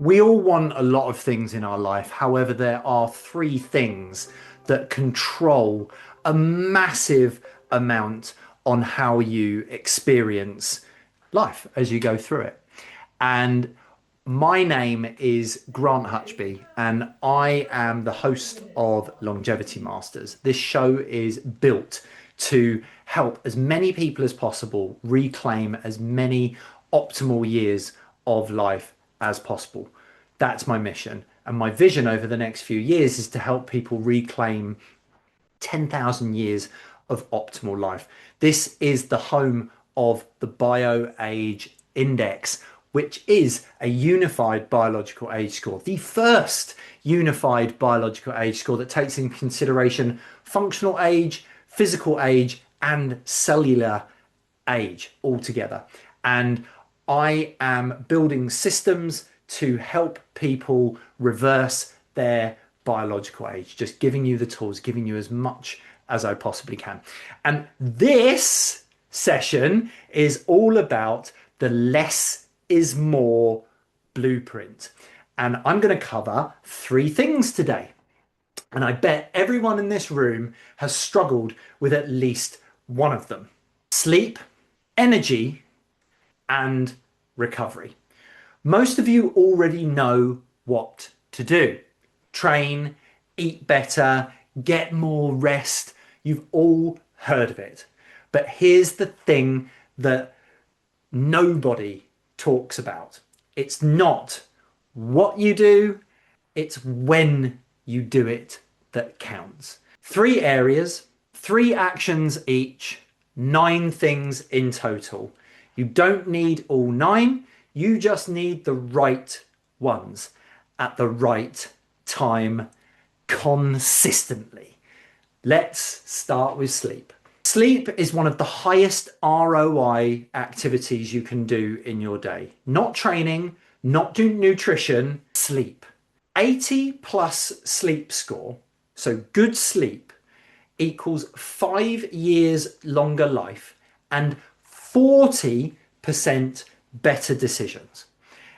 We all want a lot of things in our life. However, there are three things that control a massive amount on how you experience life as you go through it. And my name is Grant Hutchby, and I am the host of Longevity Masters. This show is built to help as many people as possible reclaim as many optimal years of life as possible. That's my mission. And my vision over the next few years is to help people reclaim 10,000 years of optimal life. This is the home of the Bio Age Index, which is a unified biological age score, the first unified biological age score that takes into consideration functional age, physical age, and cellular age altogether. And I am building systems to help people reverse their biological age, just giving you the tools, giving you as much as I possibly can. And this session is all about the less is more blueprint. And I'm going to cover three things today. And I bet everyone in this room has struggled with at least one of them: sleep, energy, and recovery. Most of you already know what to do. Train, eat better, get more rest. You've all heard of it. But here's the thing that nobody talks about. It's not what you do, it's when you do it that counts. 3 areas, 3 actions each, 9 things in total. You don't need all 9, you just need the right ones at the right time consistently. Let's start with sleep. Sleep is one of the highest ROI activities you can do in your day. Not training, not doing nutrition, sleep. 80 plus sleep score, so good sleep, equals 5 years longer life and 40% better decisions.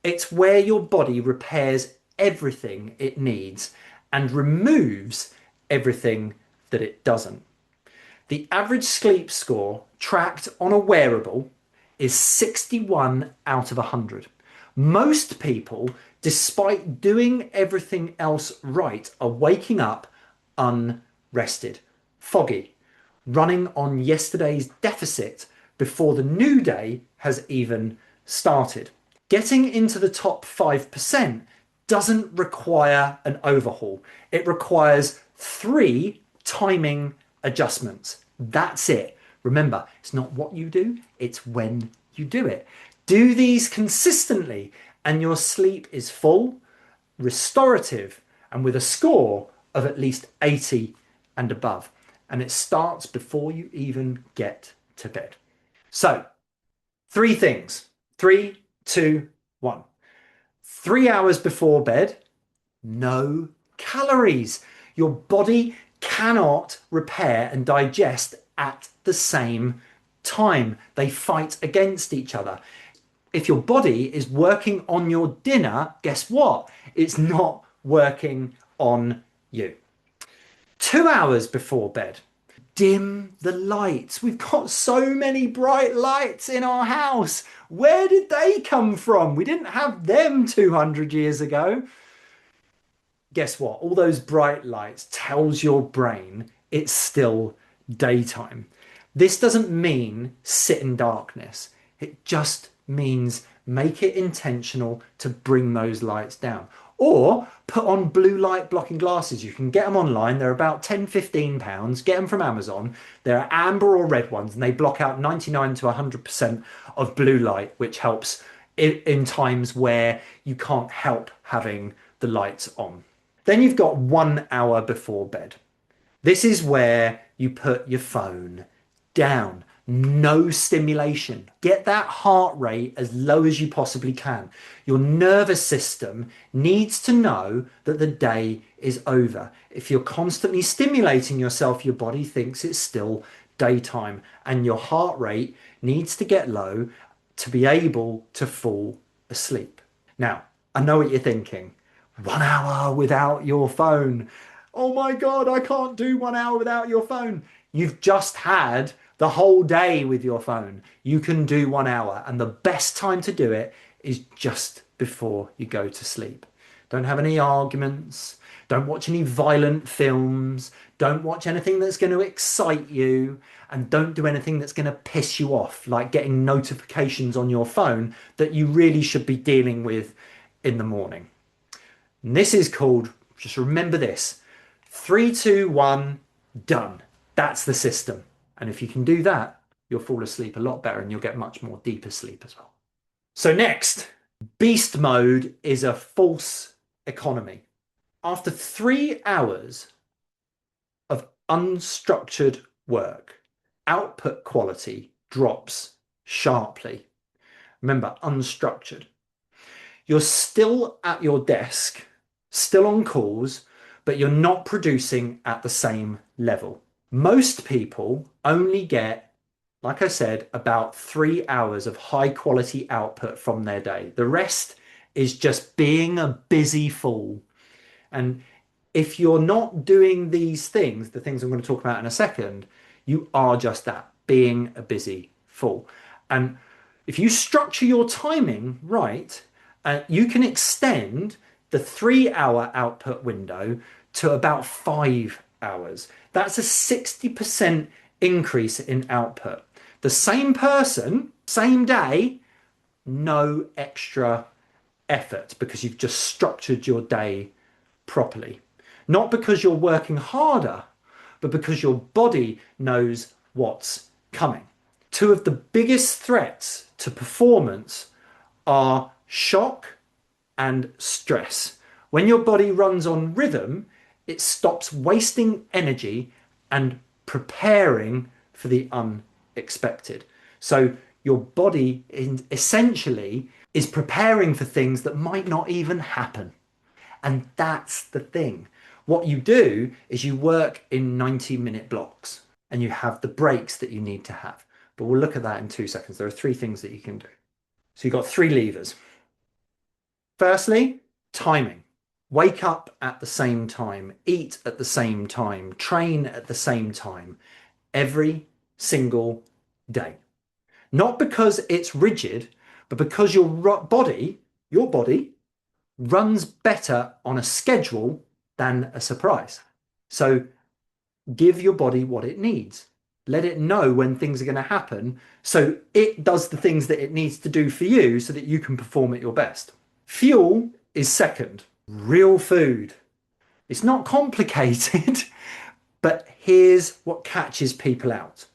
It's where your body repairs everything it needs and removes everything that it doesn't. The average sleep score tracked on a wearable is 61 out of 100. Most people, despite doing everything else right, are waking up unrested, foggy, running on yesterday's deficit before the new day has even started. Getting into the top 5% doesn't require an overhaul. It requires 3 timing adjustments. That's it. Remember, it's not what you do, it's when you do it. Do these consistently and your sleep is full, restorative, and with a score of at least 80 and above. And it starts before you even get to bed. So, 3 things. 3, 2, 1. 3 hours before bed, no calories. Your body cannot repair and digest at the same time. They fight against each other. If your body is working on your dinner, guess what? It's not working on you. 2 hours before bed, dim the lights. We've got so many bright lights in our house. Where did they come from? We didn't have them 200 years ago. Guess what? All those bright lights tells your brain it's still daytime. This doesn't mean sit in darkness. It just means make it intentional to bring those lights down. Or put on blue light blocking glasses. You can get them online. They're about 10, 15 pounds. Get them from Amazon. There are amber or red ones, and they block out 99 to 100% of blue light, which helps in times where you can't help having the lights on. Then you've got 1 hour before bed. This is where you put your phone down. No stimulation. Get that heart rate as low as you possibly can. Your nervous system needs to know that the day is over. If you're constantly stimulating yourself, your body thinks it's still daytime, and your heart rate needs to get low to be able to fall asleep. Now, I know what you're thinking. 1 hour without your phone. Oh my God, I can't do 1 hour without your phone. You've just had the whole day with your phone. You can do 1 hour, and the best time to do it is just before you go to sleep. Don't have any arguments. Don't watch any violent films. Don't watch anything that's going to excite you. And don't do anything that's going to piss you off, like getting notifications on your phone that you really should be dealing with in the morning. And this is called, just remember this, 3, 2, 1, done. That's the system. And if you can do that, you'll fall asleep a lot better and you'll get much more deeper sleep as well. So next, beast mode is a false economy. After 3 hours of unstructured work, output quality drops sharply. Remember, unstructured. You're still at your desk, still on calls, but you're not producing at the same level. Most people only get, like I said, about 3 hours of high quality output from their day. The rest is just being a busy fool. And if you're not doing these things, the things I'm going to talk about in a second, you are just that, being a busy fool. And if you structure your timing right, you can extend the 3 hour output window to about 5 hours. That's a 60% increase in output. The same person, same day, no extra effort because you've just structured your day properly. Not because you're working harder, but because your body knows what's coming. Two of the biggest threats to performance are shock and stress. When your body runs on rhythm, it stops wasting energy and preparing for the unexpected. So your body essentially is preparing for things that might not even happen. And that's the thing. What you do is you work in 90-minute blocks and you have the breaks that you need to have. But we'll look at that in 2 seconds. There are 3 things that you can do. So you've got 3 levers. Firstly, timing. Wake up at the same time, eat at the same time, train at the same time, every single day. Not because it's rigid, but because your body runs better on a schedule than a surprise. So give your body what it needs. Let it know when things are going to happen so it does the things that it needs to do for you so that you can perform at your best. Fuel is second. Real food. It's not complicated, but here's what catches people out.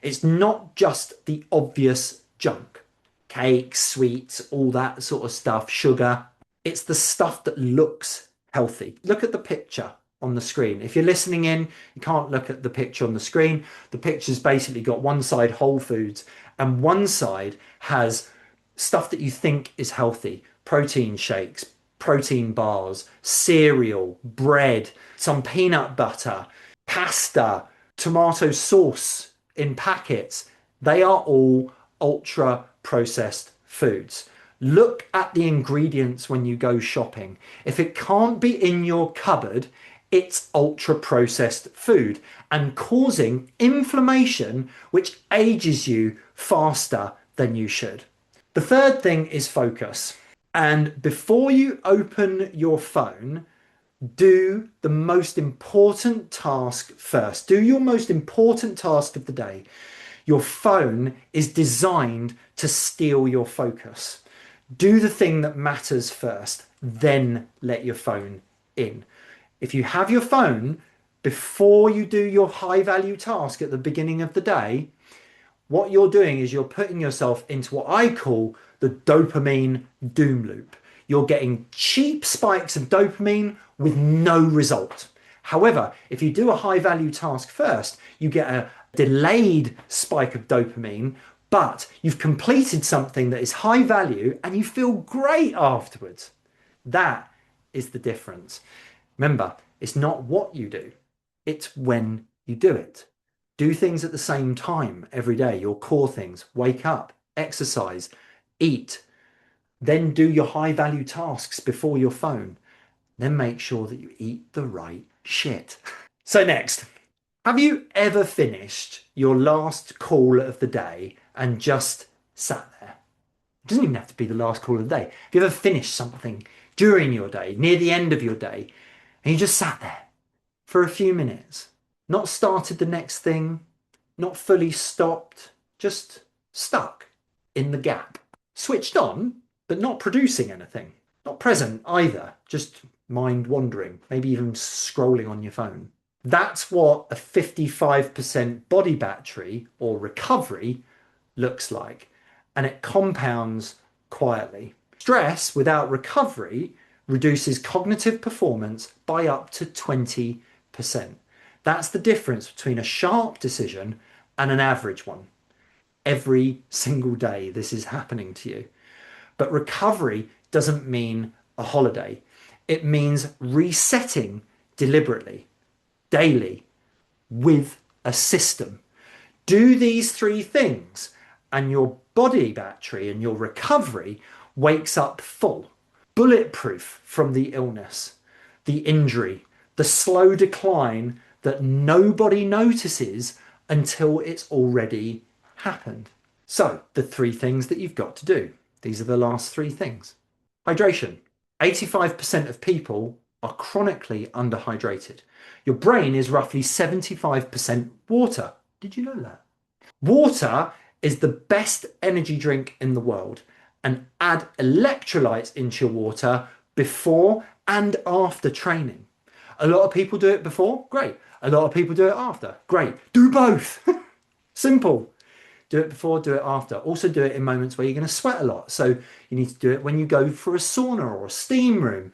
It's not just the obvious junk. Cakes, sweets, all that sort of stuff, sugar. It's the stuff that looks healthy. Look at the picture on the screen. If you're listening in, you can't look at the picture on the screen. The picture's basically got one side Whole Foods and one side has stuff that you think is healthy. Protein shakes, protein bars, cereal, bread, some peanut butter, pasta, tomato sauce in packets. They are all ultra processed foods. Look at the ingredients when you go shopping. If it can't be in your cupboard, it's ultra processed food and causing inflammation, which ages you faster than you should. The third thing is focus. And before you open your phone, do the most important task first. Do your most important task of the day. Your phone is designed to steal your focus. Do the thing that matters first, then let your phone in. If you have your phone before you do your high value task at the beginning of the day, what you're doing is you're putting yourself into what I call the dopamine doom loop. You're getting cheap spikes of dopamine with no result. However, if you do a high value task first, you get a delayed spike of dopamine, but you've completed something that is high value and you feel great afterwards. That is the difference. Remember, it's not what you do, it's when you do it. Do things at the same time every day, your core things. Wake up, exercise, eat, Then do your high value tasks before your phone. Then make sure that you eat the right shit. So next, have you ever finished your last call of the day and just sat there? It doesn't even have to be the last call of the day. Have you ever finished something during your day, near the end of your day, and you just sat there for a few minutes, not started the next thing, not fully stopped, just stuck in the gap, switched on, but not producing anything, not present either, just mind wandering, maybe even scrolling on your phone. That's what a 55% body battery or recovery looks like, and it compounds quietly. Stress without recovery reduces cognitive performance by up to 20%. That's the difference between a sharp decision and an average one. Every single day, this is happening to you. But recovery doesn't mean a holiday. It means resetting deliberately, daily, with a system. Do these three things, and your body battery and your recovery wakes up full, bulletproof from the illness, the injury, the slow decline that nobody notices until it's already happened. So, the three things that you've got to do. These are the last three things. Hydration. 85% of people are chronically underhydrated. Your brain is roughly 75% water. Did you know that? Water is the best energy drink in the world, and add electrolytes into your water before and after training. A lot of people do it before, great. A lot of people do it after, great. Do both. Simple. Do it before, do it after. Also do it in moments where you're going to sweat a lot. So you need to do it when you go for a sauna or a steam room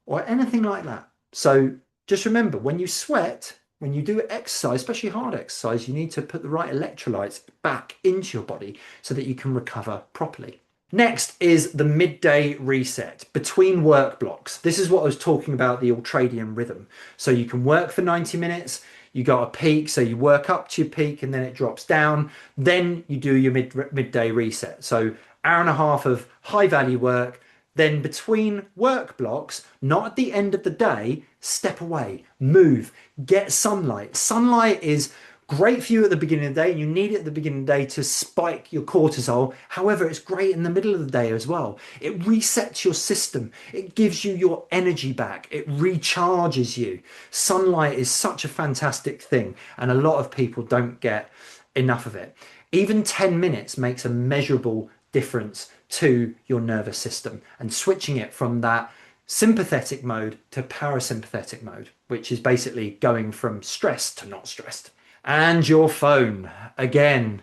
or anything like that. So just remember, when you sweat, when you do exercise, especially hard exercise, you need to put the right electrolytes back into your body so that you can recover properly. Next is the midday reset between work blocks. This is what I was talking about, the ultradian rhythm. So you can work for 90 minutes, you got a peak, so you work up to your peak and then it drops down. Then you do your midday reset. So hour and a half of high value work. Then between work blocks, not at the end of the day, step away, move, get sunlight. Sunlight is great for you at the beginning of the day, and you need it at the beginning of the day to spike your cortisol. However, it's great in the middle of the day as well. It resets your system. It gives you your energy back. It recharges you. Sunlight is such a fantastic thing, and a lot of people don't get enough of it. Even 10 minutes makes a measurable difference to your nervous system, and switching it from that sympathetic mode to parasympathetic mode, which is basically going from stressed to not stressed. And your phone, again,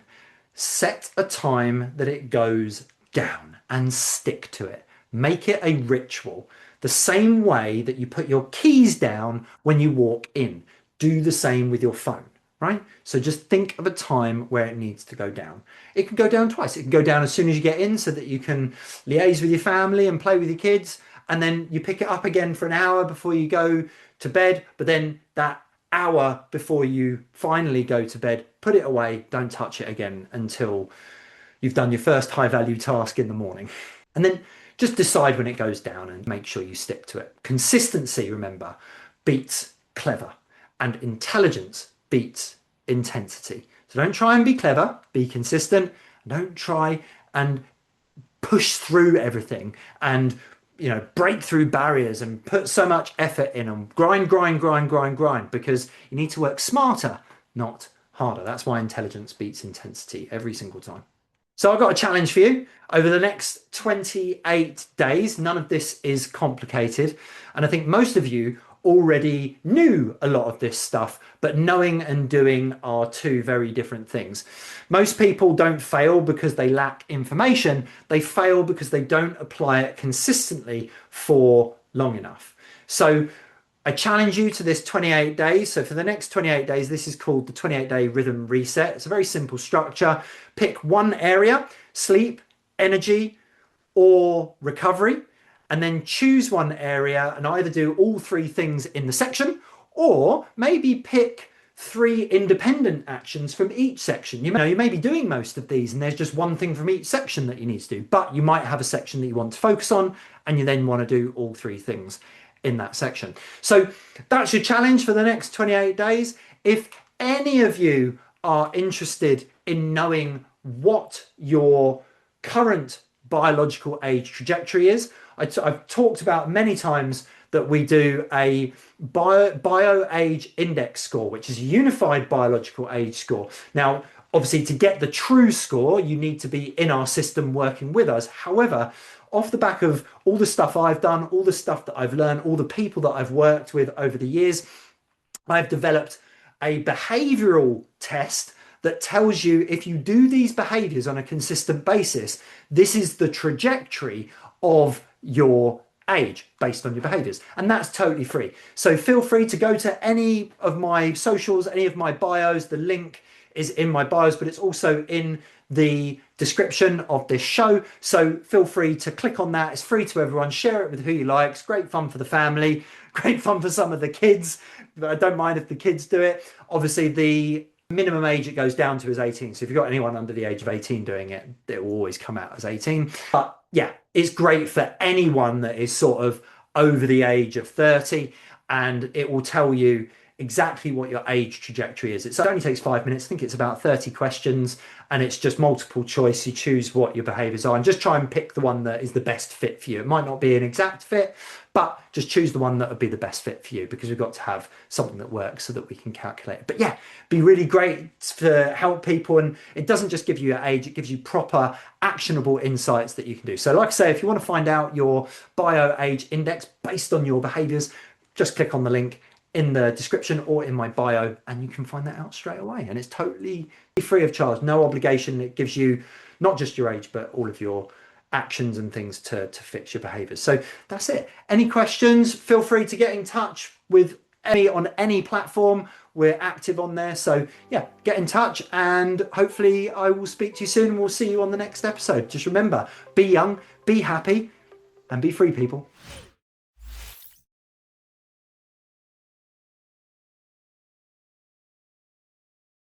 set a time that it goes down and stick to it. Make it a ritual. The same way that you put your keys down when you walk in. Do the same with your phone, right? So just think of a time where it needs to go down. It can go down twice. It can go down as soon as you get in so that you can liaise with your family and play with your kids. And then you pick it up again for an hour before you go to bed. But then that hour before you finally go to bed, put it away, don't touch it again until you've done your first high value task in the morning. And then just decide when it goes down and make sure you stick to it. Consistency, remember, beats clever, and intelligence beats intensity. So don't try and be clever, be consistent. Don't try and push through everything and break through barriers and put so much effort in and grind, because you need to work smarter, not harder. That's why intelligence beats intensity every single time. So I've got a challenge for you over the next 28 days. None of this is complicated. And I think most of you already knew a lot of this stuff, but knowing and doing are two very different things. Most people don't fail because they lack information. They fail because they don't apply it consistently for long enough. So I challenge you to this 28 days. So for the next 28 days, this is called the 28-day rhythm reset. It's a very simple structure. Pick one area, sleep, energy, or recovery, and then choose one area and either do all three things in the section, or maybe pick 3 independent actions from each section. You may be doing most of these and there's just one thing from each section that you need to do, but you might have a section that you want to focus on and you then want to do all 3 things in that section. So that's your challenge for the next 28 days. If any of you are interested in knowing what your current biological age trajectory is, I've talked about many times that we do a bio age index score, which is a unified biological age score. Now, obviously, to get the true score, you need to be in our system working with us. However, off the back of all the stuff I've done, all the stuff that I've learned, all the people that I've worked with over the years, I've developed a behavioral test that tells you if you do these behaviors on a consistent basis, this is the trajectory of your age based on your behaviors, and that's totally free. So feel free to go to any of my socials, any of my bios. The link is in my bios, but it's also in the description of this show, so feel free to click on that. It's free to everyone. Share it with who you like. It's great fun for the family, great fun for some of the kids, but I don't mind if the kids do it. Obviously, the minimum age it goes down to is 18, so if you've got anyone under the age of 18 doing it, it will always come out as 18. But yeah, it's great for anyone that is sort of over the age of 30, and it will tell you exactly what your age trajectory is. It only takes 5 minutes. I think it's about 30 questions, and it's just multiple choice. You choose what your behaviors are and just try and pick the one that is the best fit for you. It might not be an exact fit, but just choose the one that would be the best fit for you, because we've got to have something that works so that we can calculate it. But yeah, be really great to help people. And it doesn't just give you your age, it gives you proper actionable insights that you can do. So like I say, if you want to find out your bio age index based on your behaviors, just click on the link in the description or in my bio, and you can find that out straight away. And it's totally free of charge, no obligation. It gives you not just your age, but all of your actions and things to fix your behaviors. So that's it. Any questions, feel free to get in touch with me on any platform. We're active on there. So yeah, get in touch, and hopefully I will speak to you soon, and we'll see you on the next episode. Just remember, be young, be happy, and be free, people.